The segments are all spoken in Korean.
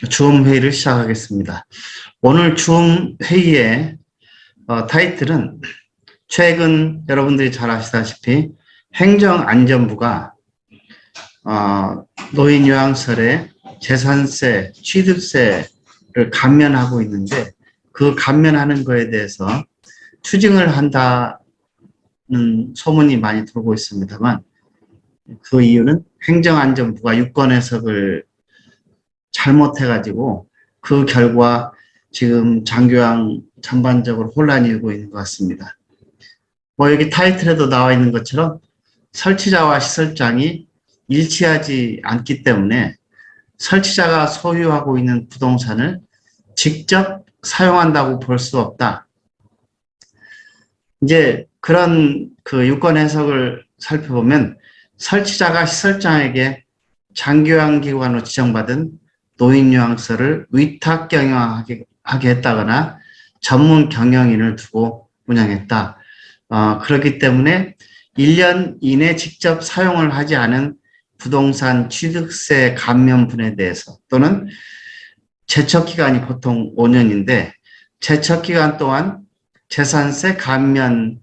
줌 회의를 시작하겠습니다. 오늘 줌 회의의 타이틀은 최근 여러분들이 잘 아시다시피 행정안전부가 노인요양설에 재산세, 취득세를 감면하고 있는데 그 감면하는 거에 대해서 추징을 한다는 소문이 많이 돌고 있습니다만 그 이유는 행정안전부가 유권 해석을 잘못해가지고 그 결과 지금 장교양 전반적으로 혼란이 일고 있는 것 같습니다. 여기 타이틀에도 나와 있는 것처럼 설치자와 시설장이 일치하지 않기 때문에 설치자가 소유하고 있는 부동산을 직접 사용한다고 볼 수 없다. 이제 그런 그 유권 해석을 살펴보면 설치자가 시설장에게 장교양기관으로 지정받은 노인요양서를 위탁 경영하게 했다거나 전문 경영인을 두고 운영했다. 그렇기 때문에 1년 이내 직접 사용을 하지 않은 부동산 취득세 감면분에 대해서 또는 제척기간이 보통 5년인데 제척기간 동안 재산세 감면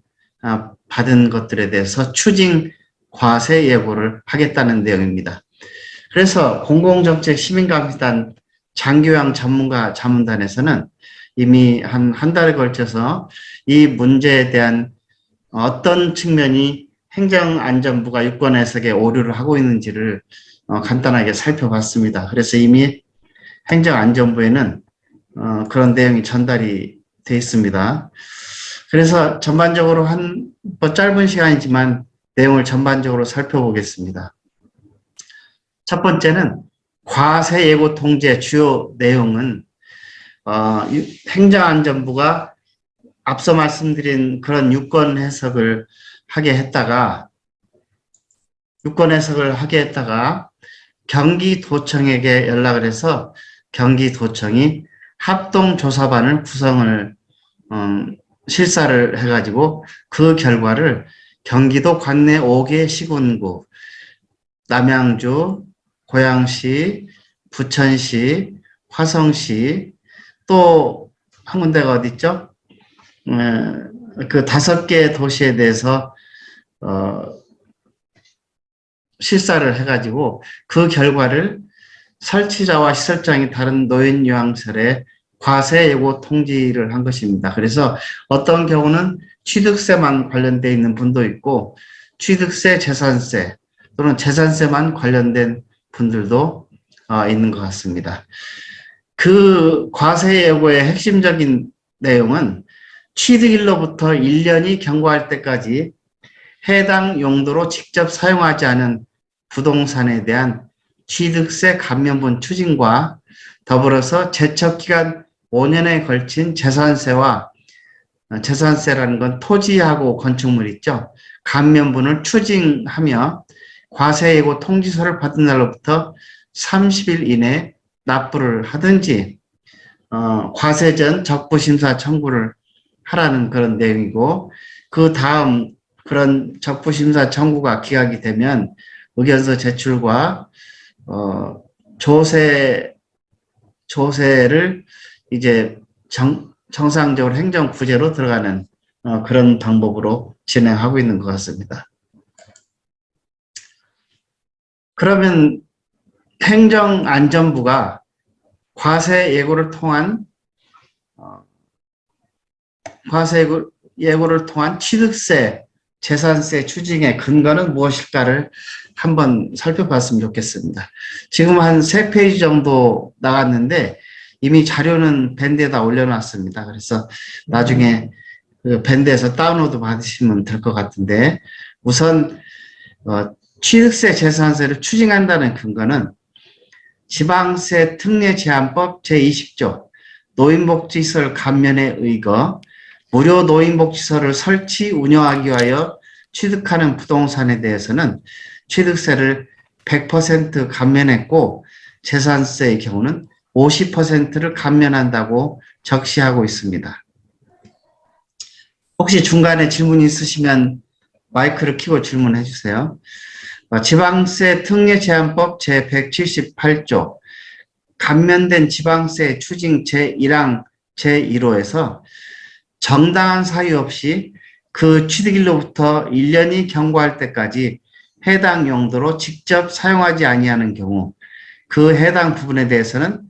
받은 것들에 대해서 추징 과세 예고를 하겠다는 내용입니다. 그래서 공공정책 시민감시단 장교양 전문가 자문단에서는 이미 한 달에 걸쳐서 이 문제에 대한 어떤 측면이 행정안전부가 유권 해석에 오류를 하고 있는지를 간단하게 살펴봤습니다. 그래서 이미 행정안전부에는 그런 내용이 전달이 되어 있습니다. 그래서 전반적으로 짧은 시간이지만 내용을 전반적으로 살펴보겠습니다. 첫 번째는 과세 예고 통제 주요 내용은 행정안전부가 앞서 말씀드린 그런 유권 해석을 하게 했다가 경기도청에게 연락을 해서 경기도청이 합동조사반을 구성을 실사를 해가지고 그 결과를 경기도 관내 5개 시군구 남양주, 고양시, 부천시, 화성시 또 한 군데가 어디 있죠? 그 5개 도시에 대해서 실사를 해가지고 그 결과를 설치자와 시설장이 다른 노인요양설에 과세 예고 통지를 한 것입니다. 그래서 어떤 경우는 취득세만 관련되어 있는 분도 있고 취득세, 재산세 또는 재산세만 관련된 분들도 있는 것 같습니다. 그 과세 예고의 핵심적인 내용은 취득일로부터 1년이 경과할 때까지 해당 용도로 직접 사용하지 않은 부동산에 대한 취득세 감면분 추징과 더불어서 제척기간 5년에 걸친 재산세와 재산세라는 건 토지하고 건축물 있죠. 감면분을 추징하며 과세예고 통지서를 받은 날로부터 30일 이내에 납부를 하든지 과세 전 적부심사 청구를 하라는 그런 내용이고 그 다음 그런 적부심사 청구가 기각이 되면 의견서 제출과 조세를 이제 정상적으로 행정구제로 들어가는 그런 방법으로 진행하고 있는 것 같습니다. 그러면 행정안전부가 과세 예고를 통한 취득세, 재산세 추징의 근거는 무엇일까를 한번 살펴봤으면 좋겠습니다. 지금 한 3페이지 정도 나갔는데 이미 자료는 밴드에다 올려놨습니다. 그래서 나중에 그 밴드에서 다운로드 받으시면 될 것 같은데 우선 취득세, 재산세를 추징한다는 근거는 지방세 특례 제한법 제20조 노인복지시설 감면에 의거 무료 노인복지시설을 설치 운영하기 위하여 취득하는 부동산에 대해서는 취득세를 100% 감면했고 재산세의 경우는 50%를 감면한다고 적시하고 있습니다. 혹시 중간에 질문 있으시면 마이크를 켜고 질문해 주세요. 지방세 특례 제한법 제178조 감면된 지방세 추징 제1항 제1호에서 정당한 사유 없이 그 취득일로부터 1년이 경과할 때까지 해당 용도로 직접 사용하지 아니하는 경우 그 해당 부분에 대해서는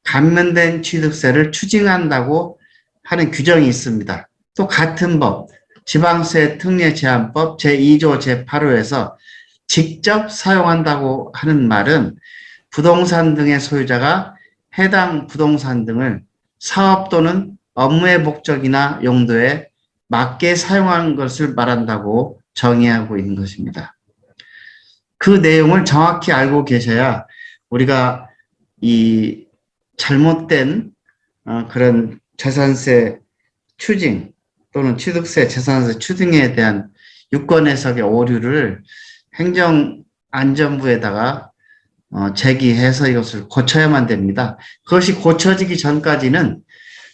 감면된 취득세를 추징한다고 하는 규정이 있습니다. 또 같은 법 지방세 특례 제한법 제2조 제8호에서 직접 사용한다고 하는 말은 부동산 등의 소유자가 해당 부동산 등을 사업 또는 업무의 목적이나 용도에 맞게 사용한 것을 말한다고 정의하고 있는 것입니다. 그 내용을 정확히 알고 계셔야 우리가 이 잘못된 그런 재산세 추징 또는 취득세, 재산세 추징에 대한 유권 해석의 오류를 행정안전부에다가 제기해서 이것을 고쳐야만 됩니다. 그것이 고쳐지기 전까지는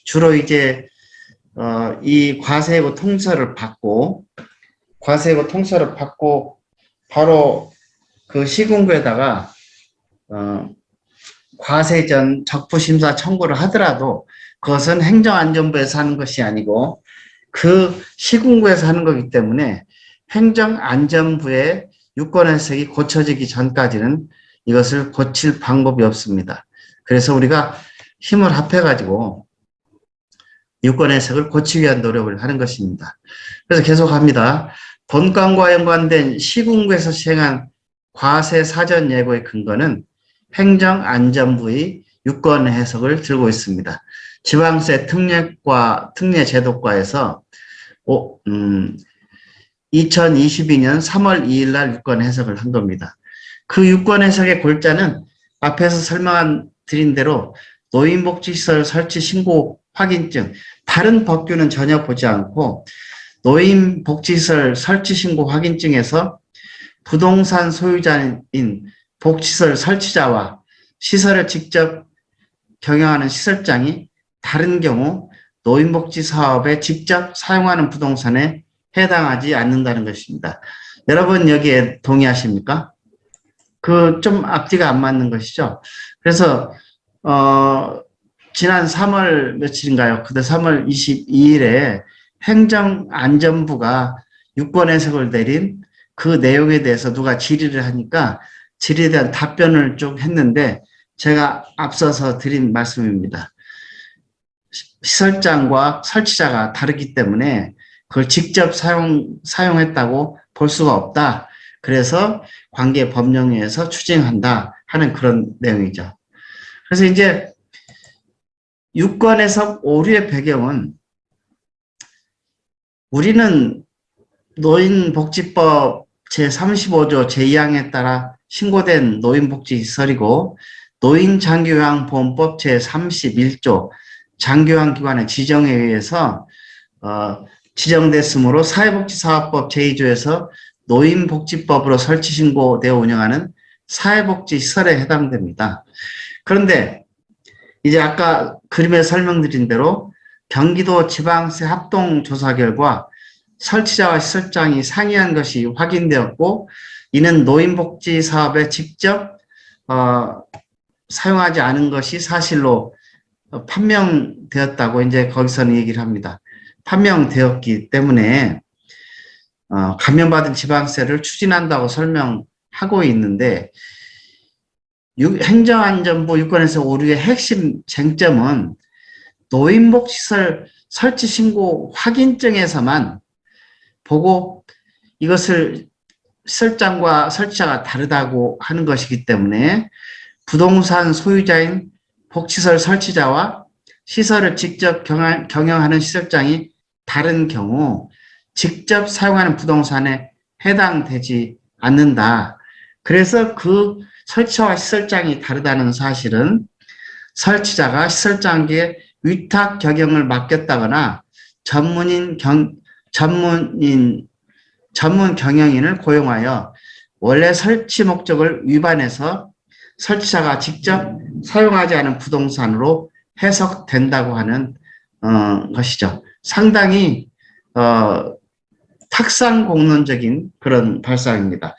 주로 이제 이 과세고 통서를 받고 바로 그 시군구에다가 과세 전 적부심사 청구를 하더라도 그것은 행정안전부에서 하는 것이 아니고 그 시군구에서 하는 거기 때문에 행정안전부의 유권해석이 고쳐지기 전까지는 이것을 고칠 방법이 없습니다. 그래서 우리가 힘을 합해가지고 유권해석을 고치기 위한 노력을 하는 것입니다. 그래서 계속합니다. 본건과 연관된 시군구에서 시행한 과세 사전 예고의 근거는 행정안전부의 유권 해석을 들고 있습니다. 지방세 특례 제도과에서 2022년 3월 2일 날 유권 해석을 한 겁니다. 그 유권 해석의 골자는 앞에서 드린 대로 노인복지시설 설치 신고 확인증, 다른 법규는 전혀 보지 않고 노인복지시설 설치 신고 확인증에서 부동산 소유자인 복지시설 설치자와 시설을 직접 경영하는 시설장이 다른 경우 노인복지 사업에 직접 사용하는 부동산에 해당하지 않는다는 것입니다. 여러분 여기에 동의하십니까? 그 좀 앞뒤가 안 맞는 것이죠. 그래서 지난 3월 며칠인가요? 그때 3월 22일에 행정안전부가 유권 해석을 내린 그 내용에 대해서 누가 질의를 하니까 질의에 대한 답변을 쭉 했는데 제가 앞서서 드린 말씀입니다. 시설장과 설치자가 다르기 때문에 그걸 직접 사용했다고 볼 수가 없다. 그래서 관계 법령위에서 추징한다 하는 그런 내용이죠. 그래서 이제 유권 해석 오류의 배경은 우리는 노인복지법 제35조 제2항에 따라 신고된 노인복지시설이고 노인장기요양보험법 제31조 장기요양기관의 지정에 의해서 지정됐으므로 사회복지사업법 제2조에서 노인복지법으로 설치신고되어 운영하는 사회복지시설에 해당됩니다. 그런데 이제 아까 그림에 설명드린 대로 경기도 지방세 합동조사 결과 설치자와 시설장이 상이한 것이 확인되었고 이는 노인복지 사업에 직접 사용하지 않은 것이 사실로 판명되었다고 이제 거기서는 얘기를 합니다. 판명되었기 때문에 감면받은 지방세를 추진한다고 설명하고 있는데 행정안전부 유권에서 오류의 핵심 쟁점은 노인복지시설 설치 신고 확인증에서만 보고 이것을 시설장과 설치자가 다르다고 하는 것이기 때문에 부동산 소유자인 복지시설 설치자와 시설을 직접 경영하는 시설장이 다른 경우 직접 사용하는 부동산에 해당되지 않는다. 그래서 그 설치자와 시설장이 다르다는 사실은 설치자가 시설장에게 위탁 경영을 맡겼다거나 전문 경영인을 고용하여 원래 설치 목적을 위반해서 설치자가 직접 사용하지 않은 부동산으로 해석된다고 하는 것이죠. 상당히 탁상공론적인 그런 발상입니다.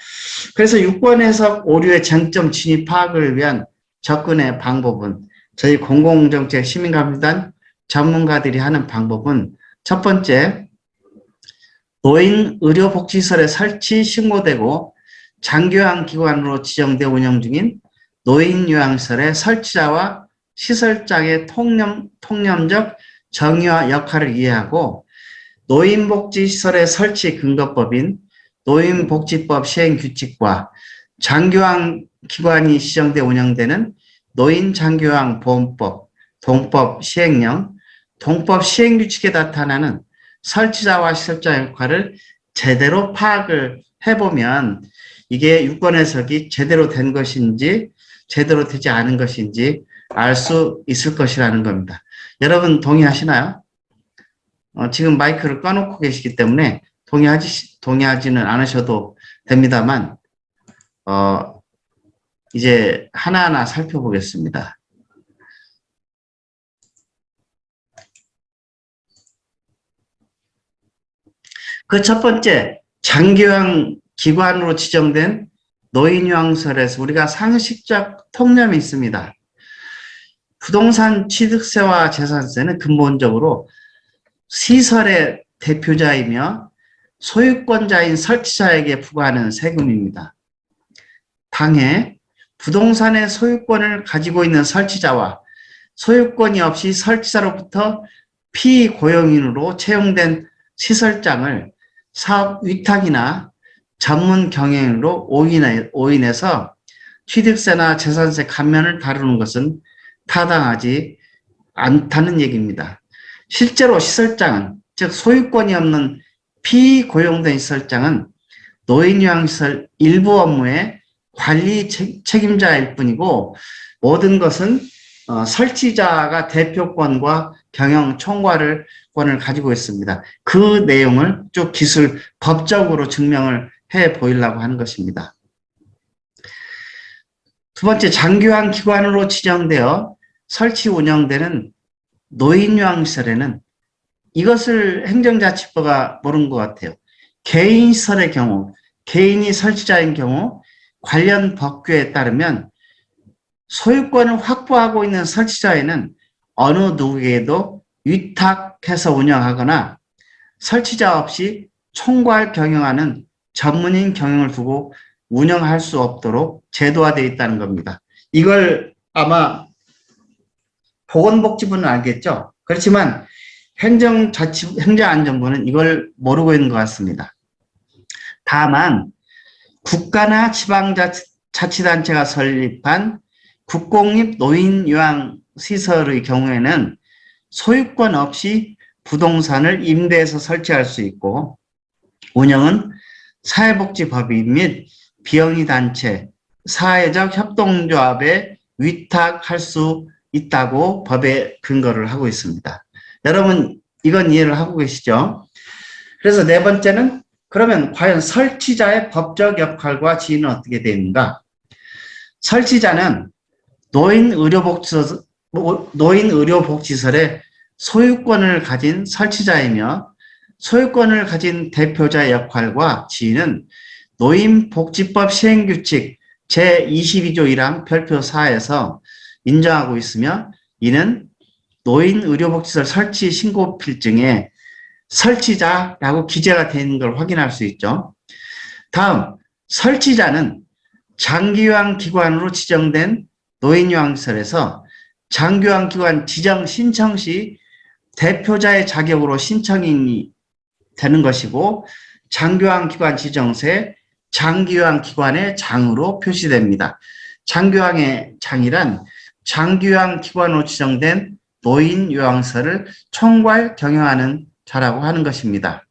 그래서 유권 해석 오류의 쟁점 진입 파악을 위한 접근의 방법은 저희 공공정책 시민감시단 전문가들이 하는 방법은 첫 번째, 노인의료복지시설의 설치 신고되고 장기요양기관으로 지정돼 운영 중인 노인요양시설의 설치자와 시설장의 통념적 정의와 역할을 이해하고 노인복지시설의 설치 근거법인 노인복지법 시행규칙과 장기요양기관이 지정돼 운영되는 노인장기요양보험법, 동법 시행령, 동법 시행규칙에 나타나는 설치자와 시설자 역할을 제대로 파악을 해보면 이게 유권 해석이 제대로 된 것인지 제대로 되지 않은 것인지 알 수 있을 것이라는 겁니다. 여러분 동의하시나요? 지금 마이크를 꺼놓고 계시기 때문에 동의하지는 않으셔도 됩니다만 이제 하나하나 살펴보겠습니다. 그 첫 번째, 장기요양 기관으로 지정된 노인요양시설에서 우리가 상식적 통념이 있습니다. 부동산 취득세와 재산세는 근본적으로 시설의 대표자이며 소유권자인 설치자에게 부과하는 세금입니다. 당해 부동산의 소유권을 가지고 있는 설치자와 소유권이 없이 설치자로부터 피고용인으로 채용된 시설장을 사업 위탁이나 전문 경영으로 오인해서 취득세나 재산세 감면을 다루는 것은 타당하지 않다는 얘기입니다. 실제로 시설장은, 즉 소유권이 없는 피고용된 시설장은 노인요양시설 일부 업무의 관리 책임자일 뿐이고 모든 것은 설치자가 대표권과 경영 총괄권을 가지고 있습니다. 그 내용을 쭉 기술 법적으로 증명을 해 보이려고 하는 것입니다. 두 번째, 장기요양 기관으로 지정되어 설치 운영되는 노인요양시설에는 이것을 행정자치부가 모르는 것 같아요. 개인시설의 경우, 개인이 설치자인 경우 관련 법규에 따르면 소유권을 확보하고 있는 설치자에는 어느 누구에게도 위탁해서 운영하거나 설치자 없이 총괄 경영하는 전문인 경영을 두고 운영할 수 없도록 제도화되어 있다는 겁니다. 이걸 아마 보건복지부는 알겠죠? 그렇지만 행정안전부는 이걸 모르고 있는 것 같습니다. 다만 국가나 지방자치단체가 설립한 국공립 노인요양시설의 경우에는 소유권 없이 부동산을 임대해서 설치할 수 있고 운영은 사회복지법인 및 비영리단체, 사회적 협동조합에 위탁할 수 있다고 법에 근거를 하고 있습니다. 여러분 이건 이해를 하고 계시죠? 그래서 네 번째는 그러면 과연 설치자의 법적 역할과 지위는 어떻게 되는가? 설치자는 노인의료복지시설의 소유권을 가진 설치자이며 소유권을 가진 대표자의 역할과 지위는 노인복지법 시행규칙 제22조 1항 별표 4에서 인정하고 있으며 이는 노인의료복지시설 설치 신고필증에 설치자라고 기재가 되어 있는 걸 확인할 수 있죠. 다음, 설치자는 장기요양기관으로 지정된 노인요양시설에서 장기요양기관 지정 신청 시 대표자의 자격으로 신청이 되는 것이고 장기요양기관 지정세 장기요양기관의 장으로 표시됩니다. 장기요양의 장이란 장기요양기관으로 지정된 노인요양시설을 총괄 경영하는 자라고 하는 것입니다.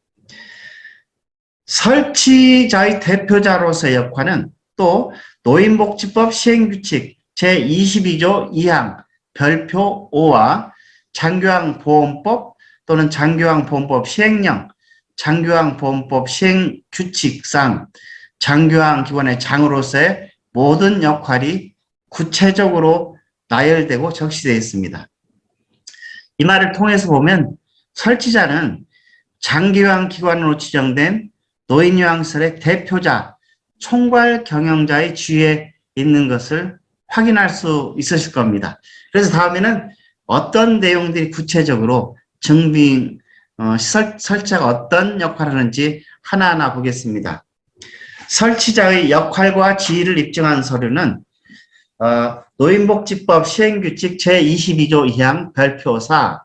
설치자의 대표자로서의 역할은 또 노인복지법 시행규칙 제22조 2항 별표 5와 장기요양보험법 또는 장기요양보험법 시행령, 장기요양보험법 시행규칙상 장기요양기관의 장으로서의 모든 역할이 구체적으로 나열되고 적시되어 있습니다. 이 말을 통해서 보면 설치자는 장기요양기관으로 지정된 노인요양시설의 대표자, 총괄 경영자의 지위에 있는 것을 확인할 수 있으실 겁니다. 그래서 다음에는 어떤 내용들이 구체적으로 증빙, 설치자가 어떤 역할을 하는지 하나하나 보겠습니다. 설치자의 역할과 지위를 입증한 서류는 노인복지법 시행규칙 제22조 2항 별표사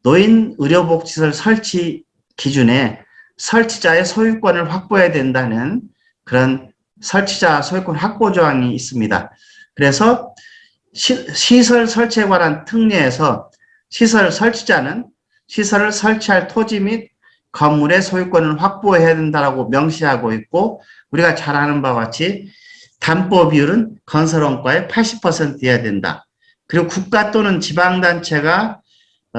노인의료복지시설 설치 기준에 설치자의 소유권을 확보해야 된다는 그런 설치자 소유권 확보 조항이 있습니다. 그래서 시설 설치에 관한 특례에서 시설 설치자는 시설을 설치할 토지 및 건물의 소유권을 확보해야 된다고 명시하고 있고, 우리가 잘 아는 바와 같이 담보 비율은 건설원가의 80%여야 된다. 그리고 국가 또는 지방단체가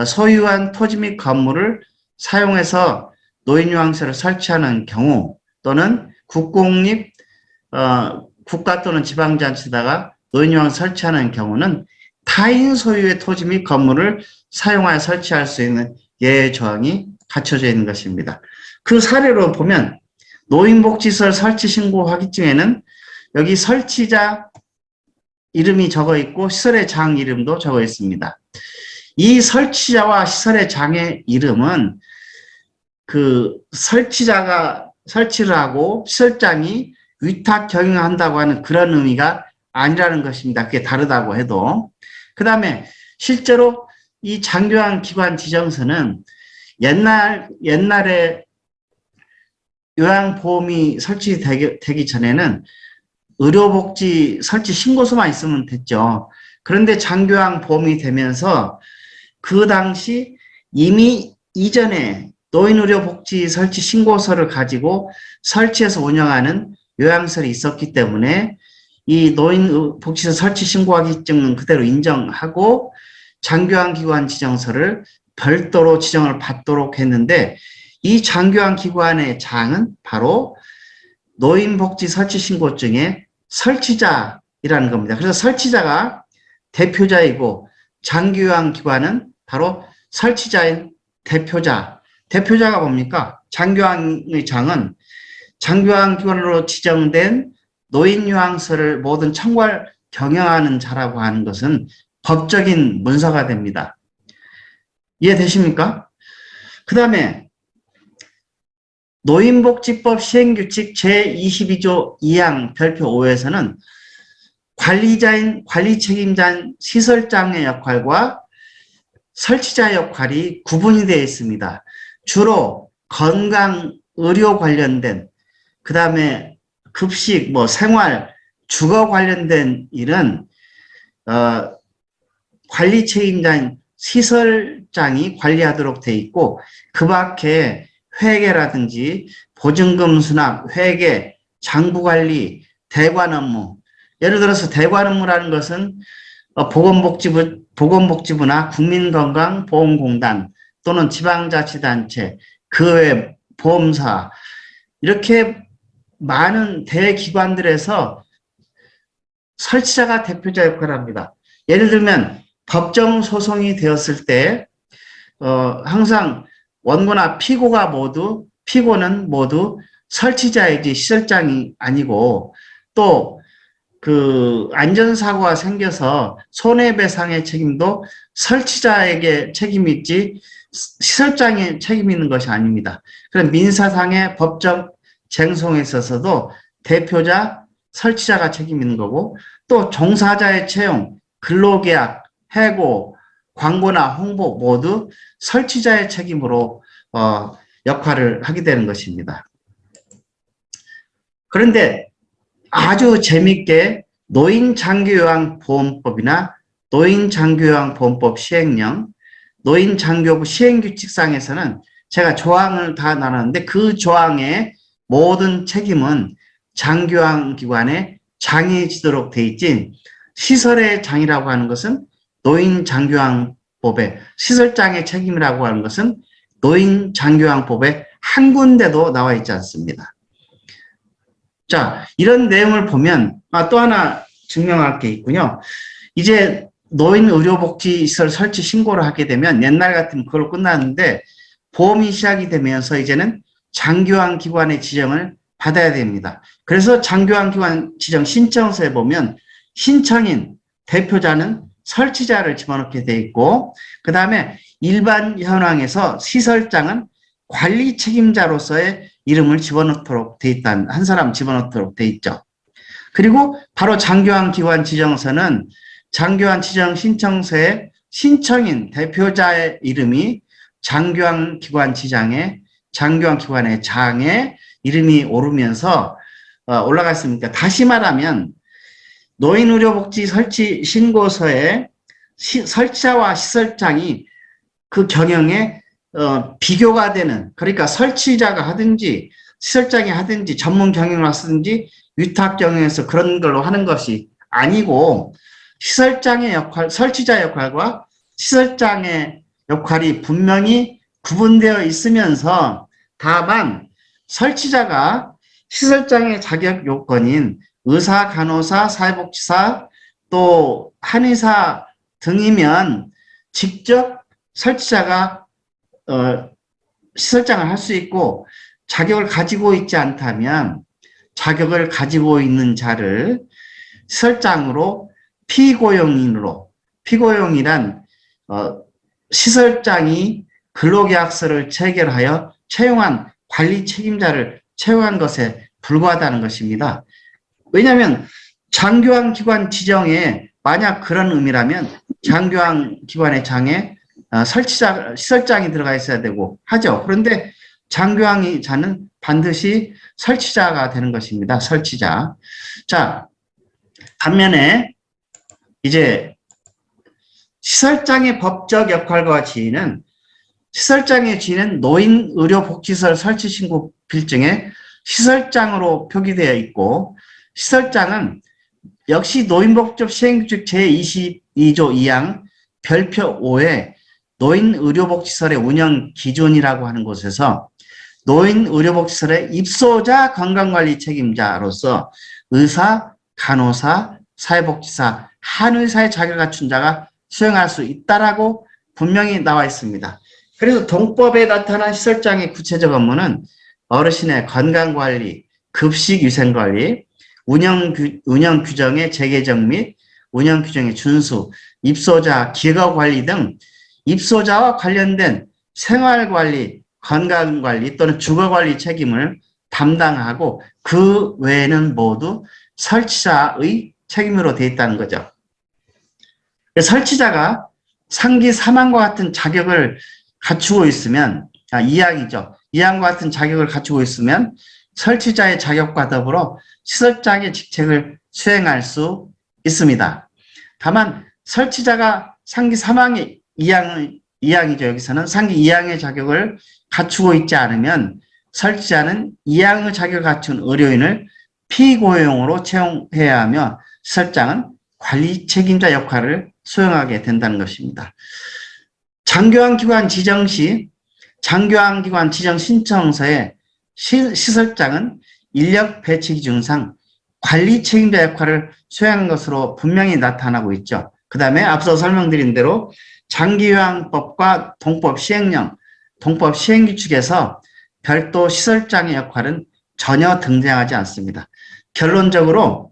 소유한 토지 및 건물을 사용해서 노인요양시설을 설치하는 경우, 또는 국공립 국가 또는 지방자치다가 노인요양시설 설치하는 경우는 타인 소유의 토지 및 건물을 사용하여 설치할 수 있는 예외 조항이 갖춰져 있는 것입니다. 그 사례로 보면 노인복지시설 설치 신고 확인증에는 여기 설치자 이름이 적어 있고 시설의 장 이름도 적어 있습니다. 이 설치자와 시설의 장의 이름은 그 설치자가 설치를 하고 시설장이 위탁 경영한다고 하는 그런 의미가 아니라는 것입니다. 그게 다르다고 해도. 그 다음에 실제로 이 장교환 기관 지정서는 옛날에 요양보험이 설치되기 전에는 의료복지 설치 신고서만 있으면 됐죠. 그런데 장교환보험이 되면서 그 당시 이미 이전에 노인의료복지 설치 신고서를 가지고 설치해서 운영하는 요양시설이 있었기 때문에 이 노인복지시설 설치 신고하기증은 그대로 인정하고 장교환기관 지정서를 별도로 지정을 받도록 했는데, 이 장교환기관의 장은 바로 노인복지 설치 신고증의 설치자이라는 겁니다. 그래서 설치자가 대표자이고 장교환기관은 바로 설치자인 대표자. 대표자가 뭡니까? 장교환의 장은 장교환기관으로 지정된 노인요양시설을 모든 청구할 경영하는 자라고 하는 것은 법적인 문서가 됩니다. 이해되십니까? 그 다음에 노인복지법 시행규칙 제22조 2항 별표 5에서는 관리 책임자인 시설장의 역할과 설치자의 역할이 구분이 되어 있습니다. 주로 건강, 의료 관련된, 그 다음에 급식, 생활, 주거 관련된 일은 관리 책임자인 시설장이 관리하도록 돼 있고, 그 밖에 회계라든지 보증금 수납, 회계, 장부관리, 대관 업무, 예를 들어서 대관 업무라는 것은 보건복지부나 국민건강보험공단 또는 지방자치단체, 그 외 보험사, 이렇게 많은 대기관들에서 설치자가 대표자 역할을 합니다. 예를 들면 법정 소송이 되었을 때 항상 원고나 피고는 모두 설치자이지 시설장이 아니고, 또 그 안전사고가 생겨서 손해배상의 책임도 설치자에게 책임이 있지 시설장의 책임이 있는 것이 아닙니다. 그럼 민사상의 법적 쟁송에 있어서도 대표자, 설치자가 책임 있는 거고, 또 종사자의 채용, 근로계약, 해고, 광고나 홍보 모두 설치자의 책임으로 역할을 하게 되는 것입니다. 그런데 아주 재미있게 노인장교요양보험법이나 노인장교요양보험법 시행령, 노인장교부 시행규칙상에서는 제가 조항을 다 나눴는데 그 조항의 모든 책임은 장교양기관의 장이 지도록 돼 있지, 시설의 장이라고 하는 것은 노인장교양법의 시설장의 책임이라고 하는 것은 노인장교양법의 한 군데도 나와 있지 않습니다. 자, 이런 내용을 보면 또 하나 증명할 게 있군요. 이제 노인의료복지시설 설치 신고를 하게 되면 옛날 같으면 그걸로 끝났는데, 보험이 시작이 되면서 이제는 장교환기관의 지정을 받아야 됩니다. 그래서 장교환기관 지정 신청서에 보면 신청인, 대표자는 설치자를 집어넣게 돼 있고, 그 다음에 일반 현황에서 시설장은 관리 책임자로서의 이름을 집어넣도록 돼 있다. 한 사람 집어넣도록 돼 있죠. 그리고 바로 장교환 기관 지정서는 장교환 지정 신청서에 신청인 대표자의 이름이 장교환 기관 지장에 장교환 기관의 장에 이름이 오르면서 올라가 있습니다. 다시 말하면 노인의료복지 설치 신고서에 설치자와 시설장이 그 경영에 비교가 되는, 그러니까 설치자가 하든지 시설장이 하든지 전문 경영을 하든지 위탁 경영에서 그런 걸로 하는 것이 아니고, 시설장의 역할, 설치자 역할과 시설장의 역할이 분명히 구분되어 있으면서, 다만 설치자가 시설장의 자격 요건인 의사, 간호사, 사회복지사, 또 한의사 등이면 직접 설치자가 시설장을 할 수 있고, 자격을 가지고 있지 않다면 자격을 가지고 있는 자를 시설장으로 피고용이란 시설장이 근로계약서를 체결하여 채용한 관리 책임자를 채용한 것에 불과하다는 것입니다. 왜냐하면 장교환 기관 지정에 만약 그런 의미라면 장교환 기관의 장에 설치자, 시설장이 들어가 있어야 되고 하죠. 그런데 장교환 자는 반드시 설치자가 되는 것입니다. 설치자. 자, 반면에 이제 시설장의 법적 역할과 지위는, 시설장의 지위는 노인의료복지시설 설치신고 필증에 시설장으로 표기되어 있고, 시설장은 역시 노인복지법 시행규칙 제22조 2항 별표 5에 노인의료복지시설의 운영 기준이라고 하는 곳에서 노인의료복지시설의 입소자 건강관리 책임자로서 의사, 간호사, 사회복지사, 한의사의 자격을 갖춘 자가 수행할 수 있다라고 분명히 나와 있습니다. 그래서 동법에 나타난 시설장의 구체적 업무는 어르신의 건강관리, 급식위생관리, 운영 규정의 재개정 및 운영 규정의 준수, 입소자 기거관리 등 입소자와 관련된 생활관리, 건강관리 또는 주거관리 책임을 담당하고, 그 외에는 모두 설치자의 책임으로 되어 있다는 거죠. 설치자가 상기 3항과 같은 자격을 갖추고 있으면, 2항이죠. 2항과 같은 자격을 갖추고 있으면 설치자의 자격과 더불어 시설장의 직책을 수행할 수 있습니다. 다만 설치자가 상기 3항의 2항이죠. 여기서는 상기 2항의 자격을 갖추고 있지 않으면 설치자는 2항의 자격을 갖춘 의료인을 피고용으로 채용해야 하며, 시설장은 관리 책임자 역할을 수행하게 된다는 것입니다. 장교환 기관 지정 시 장교환 기관 지정 신청서에 시설장은 인력 배치 기준상 관리 책임자 역할을 수행한 것으로 분명히 나타나고 있죠. 그 다음에 앞서 설명드린 대로 장기요양법과 동법 시행령, 동법 시행규칙에서 별도 시설장의 역할은 전혀 등장하지 않습니다. 결론적으로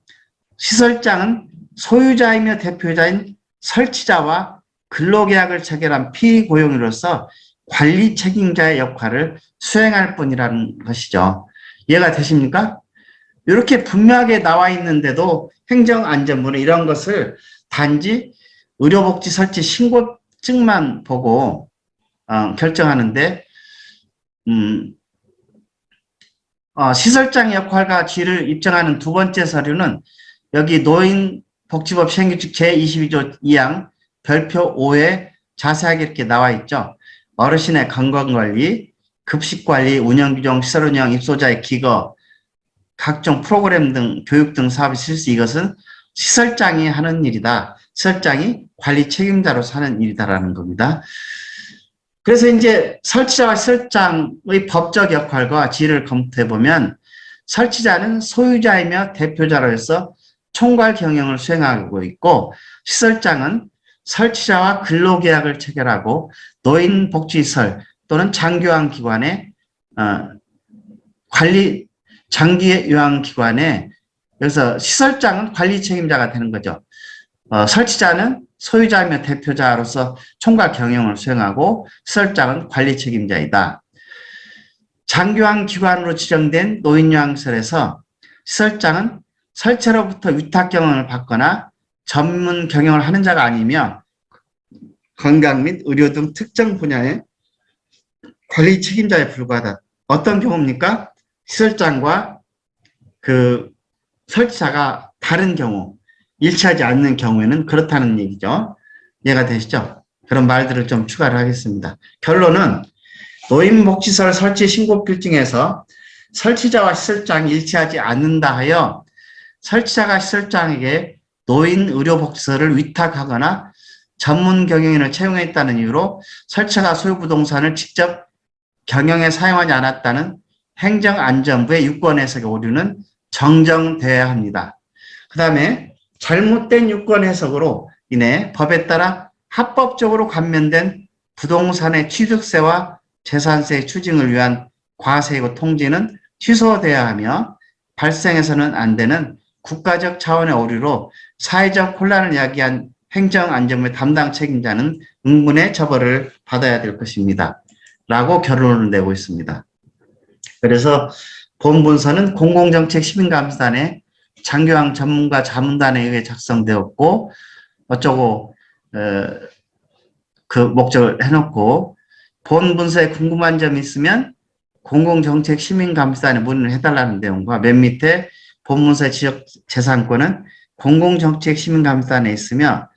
시설장은 소유자이며 대표자인 설치자와 근로계약을 체결한 피고용인으로서 관리 책임자의 역할을 수행할 뿐이라는 것이죠. 이해가 되십니까? 이렇게 분명하게 나와 있는데도 행정안전부는 이런 것을 단지 의료복지 설치 신고증만 보고 결정하는데, 시설장의 역할과 지위를 입증하는 두 번째 서류는 여기 노인복지법 시행규칙 제22조 2항 별표 5에 자세하게 이렇게 나와 있죠. 어르신의 건강관리, 급식관리, 운영규정, 시설운영, 입소자의 기거, 각종 프로그램 등 교육 등 사업의 실시, 이것은 시설장이 하는 일이다. 시설장이 관리 책임자로서 하는 일이다라는 겁니다. 그래서 이제 설치자와 시설장의 법적 역할과 지위를 검토해 보면, 설치자는 소유자이며 대표자로서 총괄 경영을 수행하고 있고, 시설장은 설치자와 근로계약을 체결하고 노인복지시설 또는 장교환기관의 장기요양기관의 여기서 시설장은 관리 책임자가 되는 거죠. 설치자는 소유자이며 대표자로서 총괄 경영을 수행하고 시설장은 관리 책임자이다. 장교환 기관으로 지정된 노인요양시설에서 시설장은 설치로부터 위탁 경영을 받거나 전문 경영을 하는 자가 아니며 건강 및 의료 등 특정 분야의 관리 책임자에 불과하다. 어떤 경우입니까? 시설장과 그 설치자가 다른 경우, 일치하지 않는 경우에는 그렇다는 얘기죠. 이해가 되시죠? 그런 말들을 좀 추가를 하겠습니다. 결론은 노인복지시설 설치 신고필증에서 설치자와 시설장이 일치하지 않는다 하여 설치자가 시설장에게 노인 의료복지시설을 위탁하거나 전문 경영인을 채용했다는 이유로 설치자가 소유 부동산을 직접 경영에 사용하지 않았다는 행정안전부의 유권해석의 오류는 정정돼야 합니다. 그 다음에 잘못된 유권해석으로 인해 법에 따라 합법적으로 감면된 부동산의 취득세와 재산세 추징을 위한 과세이고 통지는 취소돼야 하며 발생해서는 안 되는 국가적 차원의 오류로 사회적 혼란을 야기한 행정안전부의 담당 책임자는 응분의 처벌을 받아야 될 것입니다. 라고 결론을 내고 있습니다. 그래서 본문서는 공공정책 시민감사단의 장교황 전문가 자문단에 의해 작성되었고 어쩌고 그 목적을 해놓고 본 문서에 궁금한 점이 있으면 공공정책시민감사단에 문의를 해달라는 내용과 맨 밑에 본문서의 지적재산권은 공공정책시민감사단에 있으며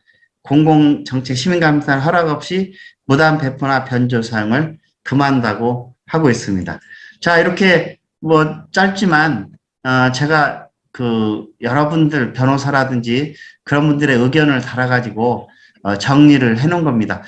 공공정책시민감사단 허락 없이 무단 배포나 변조 사용을 금한다고 하고 있습니다. 자, 이렇게 뭐 짧지만 제가 그 여러분들 변호사라든지 그런 분들의 의견을 달아가지고 정리를 해놓은 겁니다.